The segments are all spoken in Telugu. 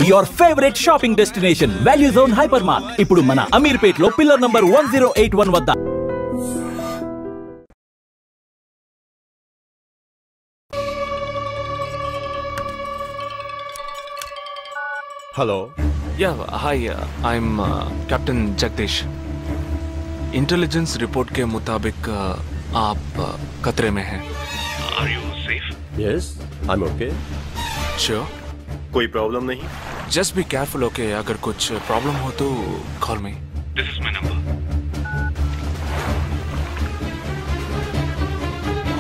your favorite shopping destination, Value Zone Hypermart. ఇప్పుడు మన అమీర్పేట్ లో పిల్లర్ నంబర్ 1081 వద్ద. Hello. Yeah, hi. I'm Captain Jagdish. Intelligence report के मुताबिक आप खतरे में हैं. Are you safe? Yes, I'm okay. Sure. कोई प्रॉब्लम नहीं. Just be careful, okay? अगर कुछ प्रॉब्लम हो तो call me. This is my number.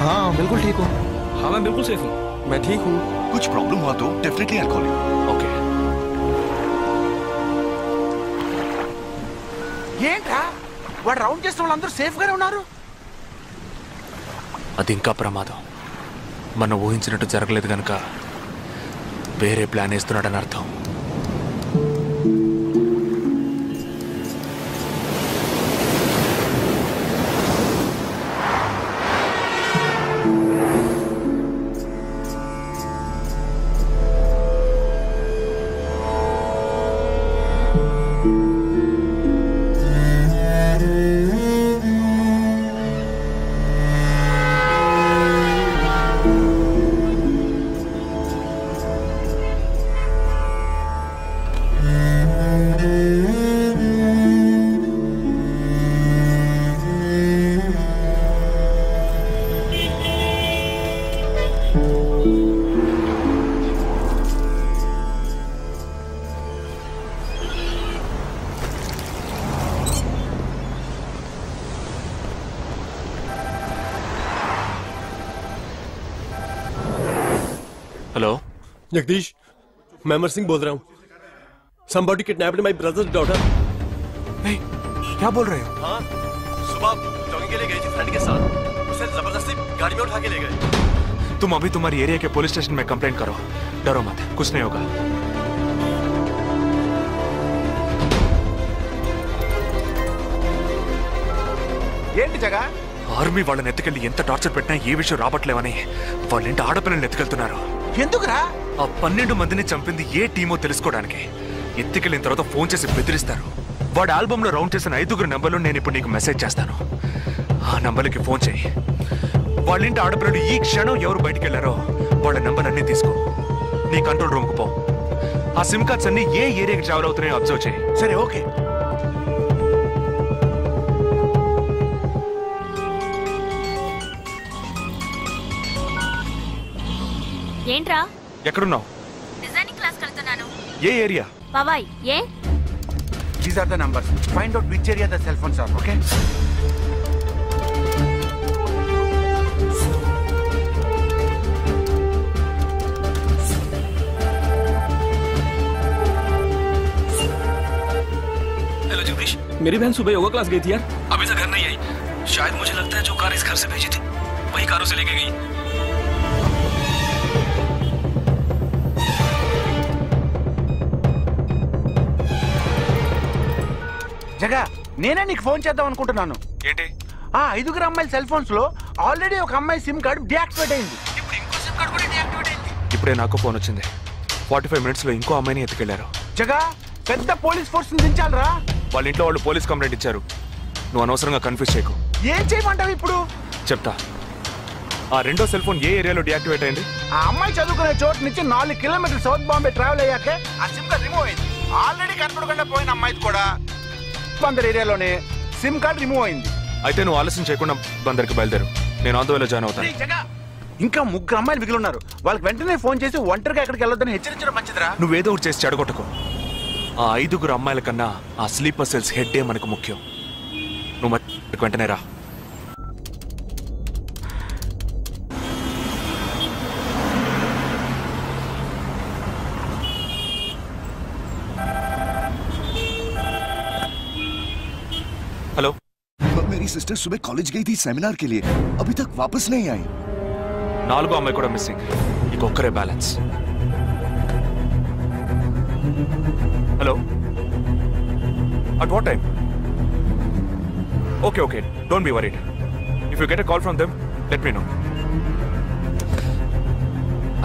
हाँ बिल्कुल ठीक हूँ. हाँ मैं बिल्कुल सेफ हूँ. मैं ठीक हूँ. कुछ प्रॉब्लम हुआ तो definitely I'll call you. Okay. ఏంట్రా వాడు రౌండ్ చేసిన వాళ్ళందరూ సేఫ్ గానే ఉన్నారు. అది ఇంకా ప్రమాదం. మనం ఊహించినట్టు జరగలేదు కనుక వేరే ప్లాన్ వేస్తున్నాడని అర్థం. हेलो जगदीश, मैं अमर सिंह बोल रहा हूँ. Somebody kidnapped my brother's daughter. नहीं, क्या बोल रहे हो? हाँ, सुबह जॉगिंग के लिए गई थी फ्रेंड के साथ. उसे जबरदस्ती गाड़ी में उठा के ले गए. तुम अभी तुम्हारी एरिया के पुलिस स्टेशन में कंप्लेंट करो. डरो मत, कुछ नहीं होगा. ఏంటి జగా ఆర్మీ వాళ్ళని ఎత్తుకెళ్ళి ఎంత టార్చర్ పెట్టినా ఏ విషయం రాబట్లేవని వాళ్ళేంటి ఆడపిల్లల్ని ఎత్తుకెళ్తున్నారు. ఎందుకురా? ఆ 12 మందిని చంపింది ఏ టీమో తెలుసుకోవడానికి. ఎత్తుకెళ్ళిన తర్వాత ఫోన్ చేసి బెదిరిస్తారు. వాడి ఆల్బమ్ లో రౌండ్ చేసిన 5 నెంబర్లు నేను ఇప్పుడు నీకు మెసేజ్ చేస్తాను. ఆ నంబర్లకి ఫోన్ చేయి. వాళ్ళింటి ఆడపిల్లలు ఈ క్షణం ఎవరు బయటికి వెళ్లారో వాళ్ళ నంబర్లన్నీ తీసుకో. నీ కంట్రోల్ రూమ్ కు పో. ఆ సిమ్ కార్డ్స్ అన్ని ఏ ఏరియాకి ట్రావెల్ అవుతున్నాయో అబ్జర్వ్ చేయి. సరే ఓకే. ఏంట్రా? ఎక్కడున్నావు? డిజైనింగ్ క్లాస్ వెళ్తున్నాను. ఏ ఏరియా? పవాయ్. ఏ? These are the numbers. Find out which area the cell phones are. Okay. Hello Jagdish, मेरी बहन सुबह योगा क्लास गई थी यार. अभी तक घर नहीं आई. शायद मुझे लगता है जो कार इस घर से भेजी थी वही कारों से लेके गई. జగా నేనే నీకు ఫోన్ చేద్దాం అనుకుంటున్నాను. ఏంటి? ఆ 5 అమ్మాయిల సెల్ ఫోన్స్ లో ఆల్రెడీ ఒక అమ్మాయి సిమ్ కార్డ్ డియాక్టివేట్ అయింది. ఇప్పుడు ఇంకో సిమ్ కార్డ్ కూడా డియాక్టివేట్ అయింది. ఇప్పుడే నాకు ఫోన్ వచ్చింది. 45 మినిట్స్ లో ఇంకో అమ్మాయిని ఎత్తుకెళ్లారు. జగా పెద్ద పోలీస్ ఫోర్స్ దించాలరా. వాళ్ళ ఇంట్లో వాళ్ళు పోలీస్ కంప్లైంట్ ఇచ్చారు. నువ్వు అనవసరంగా కన్ఫ్యూజ్ చేయకు. ఏం చేయమంటావు ఇప్పుడు? చెప్తా. ఆ రెండో సెల్ ఫోన్ ఏ ఏరియాలో డియాక్టివేట్ అయింది? ఆ అమ్మాయి చదువుకునే చోటు నుంచి 4 కిలోమీటర్లు సౌత్ బాంబే ట్రావెల్ అయ్యాకే ఆ సిమ్ కార్డ్ రిమూవ్ అయింది. ఆల్రెడీ కనపడకుండా పోయిన అమ్మాయిది కూడా బందర్ ఏరియాలోనే సిమ్ కార్డ్ రిమూవ్ అయింది. అయితే నువ్వు ఆలస్యం చేయకుండా బందర్కి బయలుదేరు. నేను ఆందోళన జాయిన్ అవుతాను. ఇంకా 3 అమ్మాయిలు మిగిలి ఉన్నారు. వాళ్ళకి వెంటనే ఫోన్ చేసి ఒంటరిగా ఎక్కడికి వెళ్ళొద్దని హెచ్చరించడం మంచిదిరా. నువ్వేదో ఒకటి చేసి చెడగొట్టుకో. ఆ 5 అమ్మాయిల కన్నా ఆ స్లీపర్ సెల్స్ హెడ్డే మనకు ముఖ్యం. నువ్వు వెంటనే రా. हेलो. मेरी सिस्टर सुबह कॉलेज गई थी सेमिनार के लिए, अभी तक वापस नहीं आई. 4 అమ్మాయి కూడా మిస్సింగ్. ఇంకొక్కరే balance. Hello. At what time? Okay. Don't be worried. If you get a call from them, let me know.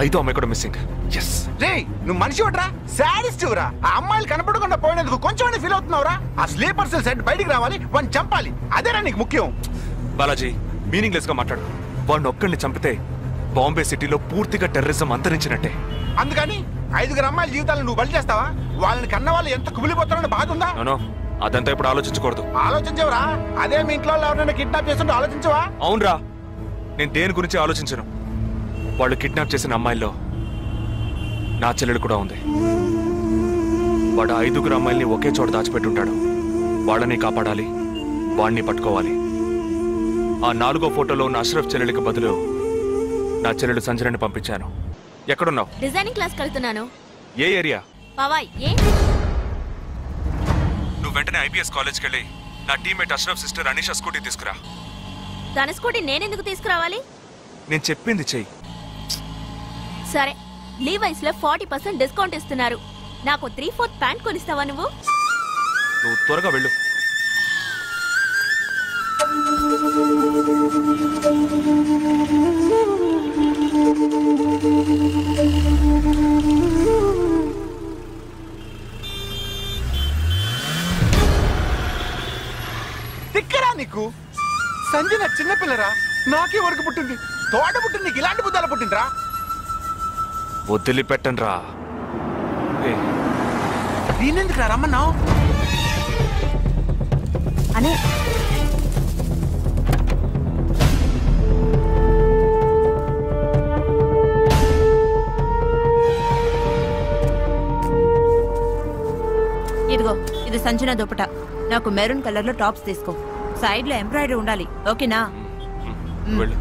5 అమ్మాయి కూడా మిస్సింగ్. ఎస్. రే నువ్వు మనిషి ఒకట్రా, శాడిస్ట్ రా. ఆ అమ్మాయిలు కనపడకుండా పోయినందుకు కొంచెం ఫీల్ అవుతున్నావురా? ఆ స్లీపర్ సెల్ సెట్ బయటికి రావాలి, వాడిని చంపాలి, అదేరా నీకు ముఖ్యం. బాలాజీ మీనింగ్లెస్ గా మాట్లాడు. వాడిని ఒక్కడిని చంపితే బాంబే సిటీలో పూర్తిగా టెర్రరిజం అంతరించినట్టే. అందుకని 5 అమ్మాయిల జీవితాలను నువ్వు బలి చేస్తావా? వాళ్ళని కన్న వాళ్ళు ఎంత కుమిలిపోతారని బాధ ఉందా? నో, అదంతా ఇప్పుడు ఆలోచించకూడదు. ఆలోచించవరా? అదే మీ ఇంట్లో ఎవరైనా కిడ్నాప్ చేస్తుంటే ఆలోచించవా? అవునరా, నేను దేని గురించి ఆలోచించను. వాళ్ళు కిడ్నాప్ చేసిన అమ్మాయిల్లో నా చెల్లెలు కూడా ఉంది. వాడు 5 అమ్మాయిల్ని ఒకే చోట దాచిపెట్టుంటాడు. వాళ్ళని కాపాడాలి, వాడిని పట్టుకోవాలి. ఆ 4వ ఫోటోలో ఉన్న అష్రఫ్ చెల్లెలికి బదులు నా చెల్లెలు సంజనని పంపించాను. ఎక్కడున్నావు? డిజైనింగ్ క్లాస్ వెళ్తున్నాను. ఏ ఏరియా? పవాయ్. ఏ? నువ్వు వెంటనే ఐపీఎస్ కాలేజ్కి వెళ్ళి నా teammate Ashraf sister Anisha scooty తీసుకురా. తన స్కూటీ నేనెందుకు తీసుకురావాలి? నేను చెప్పింది చెయ్యి. సరే, లీవైస్ లో 40% డిస్కౌంట్ ఇస్తున్నారు. నాకు 3/4 ప్యాంట్ కొనిస్తావా నువ్వు? నువ్వు త్వరగా వెళ్ళు. తిక్కరా నీకు? సంజన చిన్నపిల్లరా, నాకే వరకు పుట్టింది. తోట పుట్టింది, నీకు ఇలాంటి బుద్ధాలు పుట్టిందిరా? వదిలిపెట్టను రా. నేనెందుకు రా రమ్మన్నావు? అనే ఇదిగో, ఇది సంజన దుపట. నాకు మెరూన్ కలర్ లో టాప్స్ తీసుకో. సైడ్ లో ఎంబ్రాయిడరీ ఉండాలి, ఓకేనా? వెళ్ళు.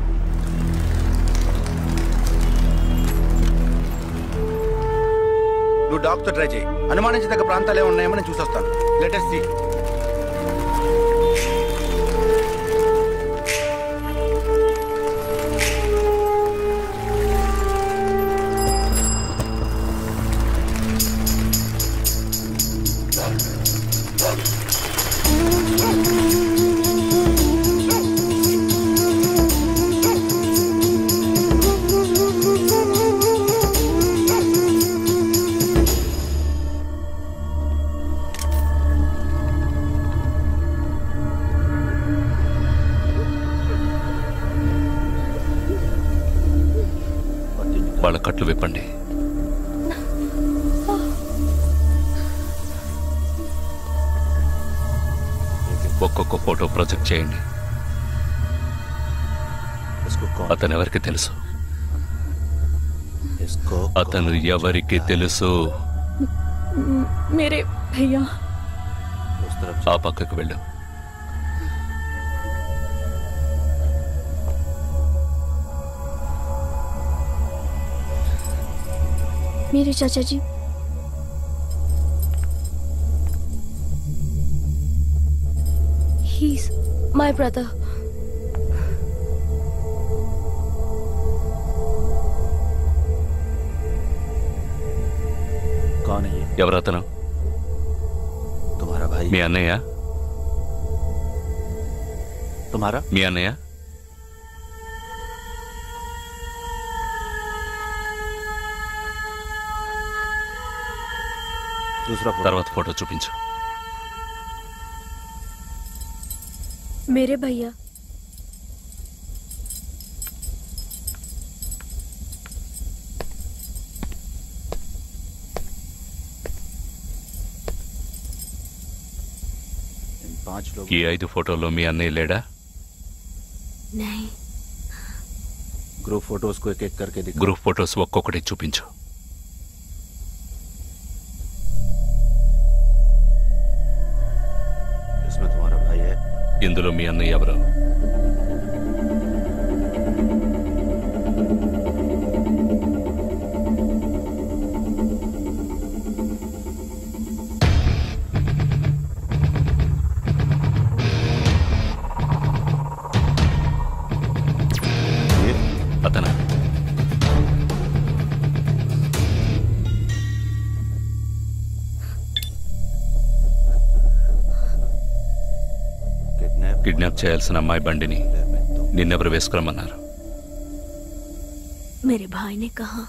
నువ్వు డాక్టర్ ట్రై చేయి. అనుమానించదగ్గ ప్రాంతాలు ఏమి ఉన్నాయేమో నేను చూసొస్తాను. Latest see. వాళ్ళ కట్లు విప్పండి. ఒక్కొక్క ఫోటో ప్రొజెక్ట్ చేయండి. అతను ఎవరికి తెలుసు? అతను ఎవరికి తెలుసు? మేరే భయ్యా. ఆ పక్కకు వెళ్ళు. मेरे चाचा जी, he's my brother. कौन है ये? ఎవరతను? तुम्हारा भाई? మీ అన్నయ్య? तुम्हारा? మీ అన్నయ్య? తర్వాత ఫోటో చూపించు. मेरे भैया. ఈ 5 ఫోటోల్లో మీ అన్నయ్య లేడా? नहीं. గ్రూప్ ఫోటోస్ को एक-एक करके दिखा. గ్రూప్ ఫోటోస్ ఒక్కొక్కటి చూపించు. ఇందులో మీ అన్నయ్య ఎవరు? అతనా? కిడ్నాప్ చేయాల్సిన అమ్మాయి బండిని నిన్నెవరు వేసుకురమ్మన్నారు? मेरे भाई ने कहा.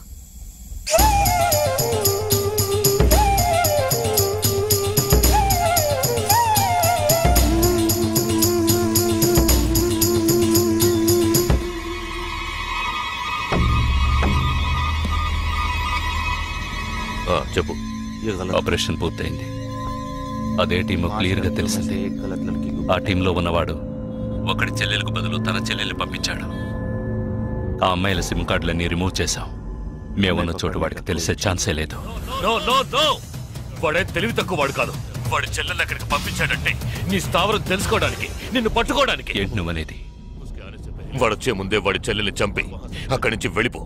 ఆపరేషన్ పూర్తయింది. అదే టీము క్లియర్గా తెలిసింది. ఆ టీంలో ఉన్నవాడు ఒకటి చెల్లెలకు బదులు తన చెల్లెల్ని పంపించాడు. ఆ అమ్మాయిల సిమ్ కార్డులన్నీ రిమూవ్ చేశాం. మేమున్న చోటు వాడికి తెలిసే ఛాన్సే లేదు. వాడే తెలివి తక్కువ వాడు కాదు. వాడి చెల్లెల్ని అక్కడికి పంపించాడంటే నీ స్థావరం తెలుసుకోవడానికి, నిన్ను పట్టుకోవడానికి. ఏంటి నువ్వనేది? వాడొచ్చే ముందే వాడి చెల్లెల్ని చంపి అక్కడి నుంచి వెళ్ళిపో.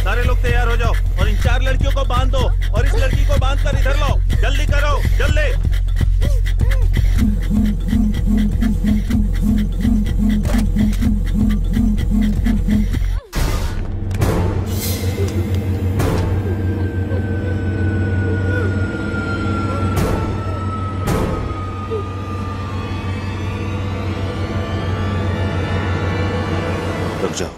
सारे लोग तैयार हो जाओ और इन 4 लड़कियों को बांध दो और इस लड़की को बांध कर इधर लो. जल्दी करो, जल्दी. रुक जाओ.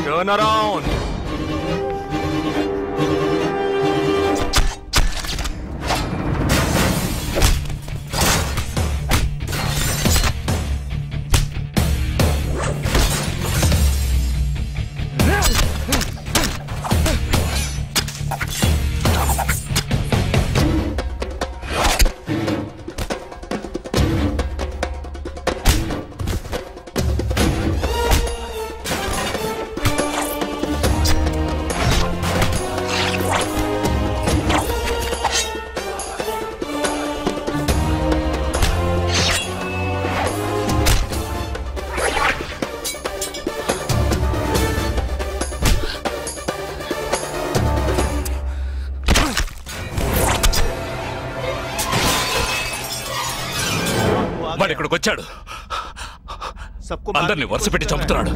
Turn around. వాడు ఇక్కడికి వచ్చాడు. అందరినీ వరుస పెట్టి చంపుతున్నాడు.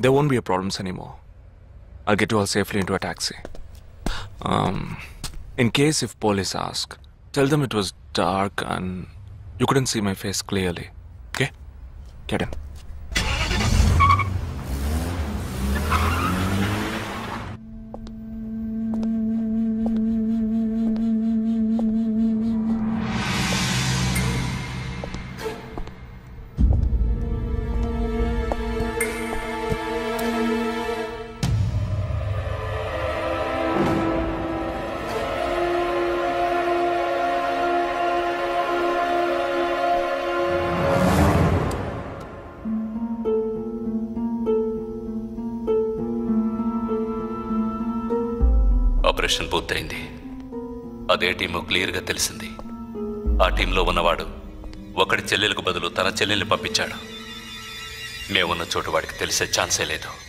there won't be a problems anymore. I'll get you all safely into a taxi. In case if police ask, tell them it was dark and you couldn't see my face clearly. Okay? Get in. Operation పూర్తయింది. అదే టీము క్లియర్గా తెలిసింది. ఆ టీంలో ఉన్నవాడు ఒకడి చెల్లెలకు బదులు తన చెల్లెల్ని పంపించాడు. మేమున్న చోటు వాడికి తెలిసే ఛాన్సే లేదు.